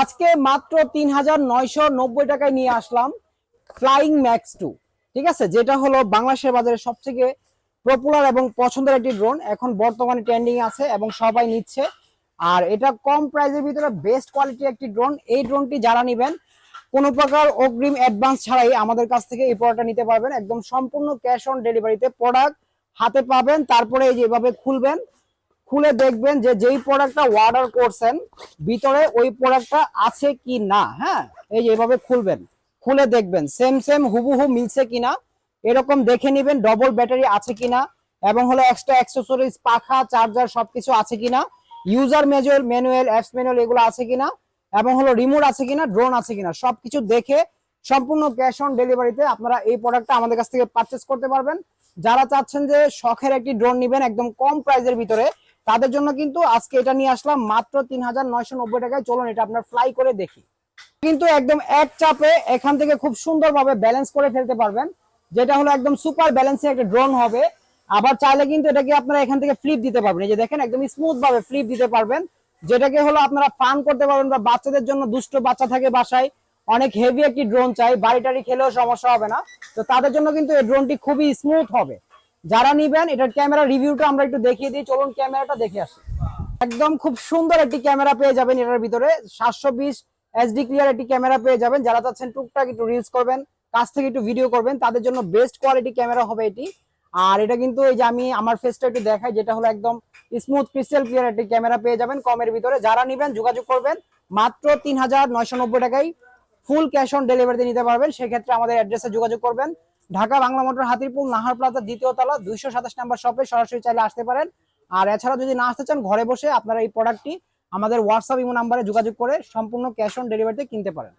আজকে মাত্র ৩,৯৯০ টাকায় নিয়ে আসলাম ফ্লাইং ম্যাক্স 2। ঠিক আছে, যেটা হলো বাংলাদেশের বাজারে সবথেকে পপুলার এবং পছন্দের একটি ড্রোন, এখন বর্তমানে ট্রেন্ডিং আছে এবং সবাই নিচ্ছে। আর এটা কম প্রাইসের ভিতরে বেস্ট কোয়ালিটির একটি ড্রোন। এই ড্রোনটি যারা নেবেন কোনো প্রকার অগ্রিম অ্যাডভান্স ছাড়াই আমাদের কাছ থেকে এই প্রোডাক্টটা নিতে পারবেন। একদম সম্পূর্ণ ক্যাশ অন ডেলিভারিতে প্রোডাক্ট হাতে পাবেন। তারপরে এই যেভাবে খুলবেন, খুলে দেখবেন যে যেই প্রোডাক্টটা অর্ডার করছেন ভিতরে ওই প্রোডাক্টটা আছে কি না। হ্যাঁ, এই যে এভাবে খুলবেন, খুলে দেখবেন সেম সেম হুবহু মিলছে কিনা, এরকম দেখে নেবেন ডবল ব্যাটারি আছে কিনা, এবং হলো এক্সট্রা অ্যাক্সেসরিজ পাখা চার্জার সবকিছু আছে কিনা, ইউজার ম্যানুয়াল অ্যাপস ম্যানুয়াল এগুলো আছে কিনা, এবং হলো রিমোট আছে কিনা, ড্রোন আছে কিনা, সবকিছু দেখে সম্পূর্ণ ক্যাশ অন ডেলিভারিতে আপনারা এই প্রোডাক্টটা আমাদের কাছ থেকে পারচেস করতে পারবেন। যারা চাচ্ছেন যে শখের একটি ড্রোন নেবেন একদম কম প্রাইসের ভিতরে, তাদের জন্য কিন্তু আজকে এটা নিয়ে আসলাম মাত্র ৩,৯৯০ টাকায়। চলুন এটা আপনার ফ্লাই করে দেখি। কিন্তু একদম এক চাপে এখান থেকে খুব সুন্দরভাবে ব্যালেন্স করে ফেলতে পারবেন, যেটা হলো একদম সুপার ব্যালেন্সিং একটা ড্রোন হবে। আবার চাইলে কিন্তু এটাকে আপনারা এখান থেকে ফ্লিপ দিতে পারবেন। এই যে দেখেন একদম স্মুথ ভাবে ফ্লিপ দিতে পারবেন, যেটাকে হলো আপনারা ফান করতে পারবেন, বা বাচ্চাদের জন্য, দুষ্ট বাচ্চা থাকে বাসায়, অনেক হেভি একটি ড্রোন চাই, বাড়ি টাড়ি খেলেও সমস্যা হবে না, তো তাদের জন্য কিন্তু এই ড্রোনটি খুবই স্মুথ হবে। যারা নিবেন এটার ক্যামেরা রিভিউটা আমরা একটু দেখিয়ে দিই। চলুন ক্যামেরাটা দেখে আসি। একদম খুব সুন্দর একটি ক্যামেরা পেয়ে যাবেন এটার ভিতরে, 720 এইচডি ক্লিয়ার একটি ক্যামেরা পেয়ে যাবেন। যারা চাচ্ছেন টুকটাক একটু রিলস করবেন, কাছ থেকে একটু ভিডিও করবেন, তাদের জন্য বেস্ট কোয়ালিটি ক্যামেরা হবে এটি। আর এটা কিন্তু এই যে আমি আমার ফেসটা একটু দেখাই, যেটা হলো একদম স্মুথ ক্রিস্টাল ক্লিয়ার একটি ক্যামেরা পেয়ে যাবেন কমের ভিতরে। যারা নিবেন যোগাযোগ করবেন, মাত্র ৩,৯৯০ টাকায় ফুল ক্যাশ অন ডেলিভারিতে নিতে পারবেন। সেক্ষেত্রে আমাদের অ্যাড্রেসে যোগাযোগ করবেন, ঢাকা বাংলা মোটর হাতিরপুল নাহার প্লাজা 2য় তলা 227 নম্বর শপে সরাসরি চাইলে আসতে পারেন। আর এছাড়া যদি না আসতে চান, ঘরে বসে আপনারা এই প্রোডাক্টটি আমাদের হোয়াটসঅ্যাপ ইমো নাম্বারে যোগাযোগ করে সম্পূর্ণ ক্যাশ অন ডেলিভারিতে কিনতে পারেন।